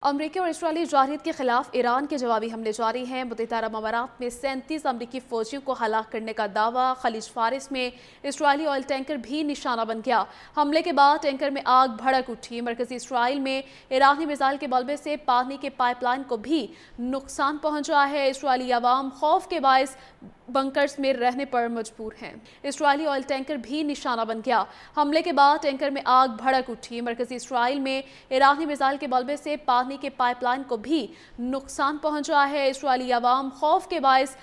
امریکی اور اسرائیلی جارحیت کے خلاف ایران کے جوابی حملے جاری ہیں۔ متحدہ عرب امارات میں 37 امریکی فوجیوں کو ہلاک کرنے کا دعویٰ۔ خلیج فارس میں اسرائیلی آئل ٹینکر بھی نشانہ بن گیا۔ حملے کے بعد ٹینکر میں آگ بھڑک اٹھی۔ مرکزی اسرائیل میں ایرانی میزائل کے ملبے سے پانی کے پائپ لائن کو بھی نقصان پہنچا ہے۔ اسرائیلی عوام خوف کے باعث بنکرز میں رہنے پر مجبور ہیں۔ اسرائیلی آئل ٹینکر بھی نشانہ بن گیا۔ حملے کے بعد ٹینکر میں آگ بھڑک اٹھی۔ مرکزی اسرائیل میں ایرانی میزائل کے ملبے سے پانی کے پائپ لائن کو بھی نقصان پہنچا ہے۔ اسرائیلی عوام خوف کے باعث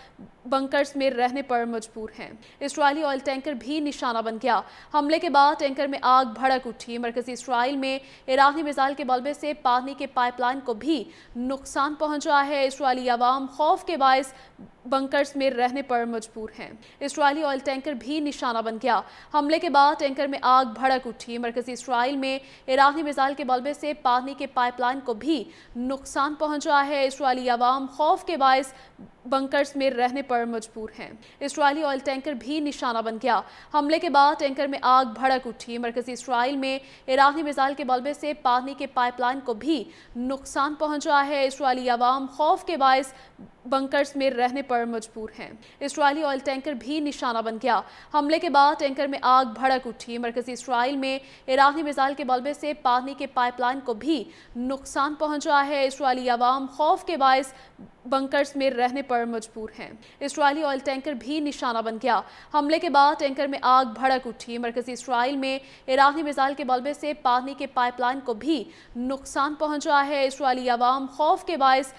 بنکرز میں رہنے پر مجبور ہیں۔ اسرائیلی آئل ٹینکر بھی نشانہ بن گیا۔ حملے کے بعد ٹینکر میں آگ بھڑک اٹھی۔ مرکزی اسرائیل میں ایرانی میزائل کے ملبے سے پانی کے پائپ لائن کو بھی نقصان پہنچا ہے۔ اسرائیلی عوام خوف کے باعث بنکرز میں رہنے پر مجبور ہیں۔ اسرائیلی آئل ٹینکر بھی نشانہ بن گیا۔ حملے کے بعد ٹینکر میں آگ بھڑک اٹھی۔ مرکزی اسرائیل میں ایرانی میزائل کے ملبے سے پانی کے پائپ لائن کو بھی نقصان پہنچا ہے۔ اسرائیلی عوام خوف کے باعث بنکرز میں رہنے پر مجبور ہیں۔ اسرائیلی آئل ٹینکر بھی نشانہ بن گیا۔ حملے کے بعد ٹینکر میں آگ بھڑک اٹھی۔ مرکزی اسرائیل میں ایرانی میزائل کے ملبے سے پانی کے پائپ لائن کو بھی نقصان پہنچا ہے۔ اسرائیلی عوام خوف کے باعث بنکرز میں رہنے پر مجبور ہیں۔ اسرائیلی آئل ٹینکر بھی نشانہ بن گیا۔ حملے کے بعد ٹینکر میں آگ بھڑک اٹھی۔ مرکزی اسرائیل میں ایرانی میزائل کے ملبے سے پانی کے پائپ لائن کو بھی نقصان پہنچا ہے۔ اسرائیلی عوام خوف کے باعث بنکرز میں رہنے پر مجبور ہیں۔ اسرائیلی آئل ٹینکر بھی نشانہ بن گیا۔ حملے کے بعد ٹینکر میں آگ بھڑک اٹھی۔ مرکزی اسرائیل میں ایرانی میزائل کے ملبے سے پانی کے پائپ لائن کو بھی نقصان پہنچا ہے۔ اسرائیلی عوام خوف کے باعث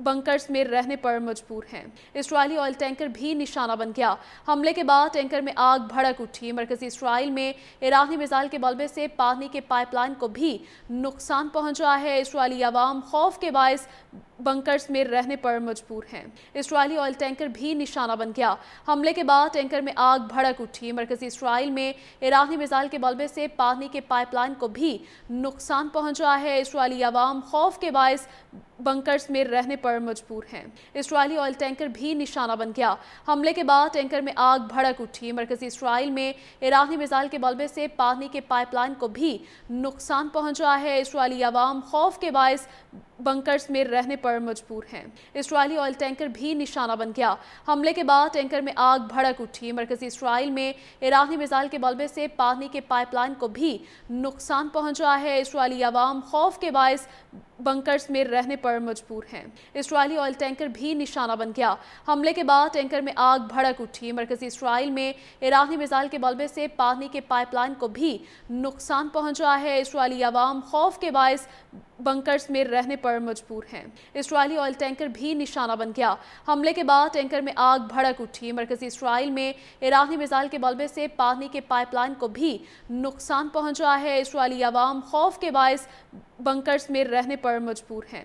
بنکرز میں رہنے پر مجبور ہیں۔ اسرائیلی آئل ٹینکر بھی نشانہ بن گیا۔ حملے کے بعد ٹینکر میں آگ بھڑک اٹھی۔ مرکزی اسرائیل میں ایرانی میزائل کے ملبے سے پانی کے پائپ لائن کو بھی نقصان پہنچا ہے۔ اسرائیلی عوام خوف کے باعث بنکرز میں رہنے پر مجبور ہیں۔ اسرائیلی آئل ٹینکر بھی نشانہ بن گیا۔ حملے کے بعد ٹینکر میں آگ بھڑک اٹھی۔ مرکزی اسرائیل میں ایرانی میزائل کے ملبے سے پانی کے پائپ لائن کو بھی نقصان پہنچا ہے۔ اسرائیلی عوام خوف کے باعث بنکرز میں رہنے پر مجبور ہیں۔ اسرائیلی آئل ٹینکر بھی نشانہ بن گیا۔ حملے کے بعد ٹینکر میں آگ بھڑک اٹھی۔ مرکزی اسرائیل میں ایرانی میزائل کے ملبے سے پانی کے پائپ لائن کو بھی نقصان پہنچا ہے۔ اسرائیلی عوام خوف کے باعث بنکرز میں رہنے پر مجبور ہیں۔ اسرائیلی آئل ٹینکر بھی نشانہ بن گیا۔ حملے کے بعد ٹینکر میں آگ بھڑک اٹھی۔ مرکزی اسرائیل میں ایرانی میزائل کے ملبے سے پانی کے پائپ لائن کو بھی نقصان پہنچا ہے۔ اسرائیلی عوام خوف کے باعث بنکرز میں رہنے پر مجبور ہیں۔ اسرائیلی آئل ٹینکر بھی نشانہ بن گیا۔ حملے کے بعد ٹینکر میں آگ بھڑک اٹھی۔ مرکزی اسرائیل میں ایرانی میزائل کے ملبے سے پانی کے پائپ لائن کو بھی نقصان پہنچا ہے۔ اسرائیلی عوام خوف کے باعث بنکرز میں رہنے پر مجبور ہیں۔ اسرائیلی آئل ٹینکر بھی نشانہ بن گیا۔ حملے کے بعد ٹینکر میں آگ بھڑک اٹھی۔ مرکزی اسرائیل میں ایرانی میزائل کے ملبے سے پانی کے پائپ لائن کو بھی نقصان پہنچا ہے۔ اسرائیلی عوام خوف کے باعث بنکرز میں رہنے پر مجبور ہیں۔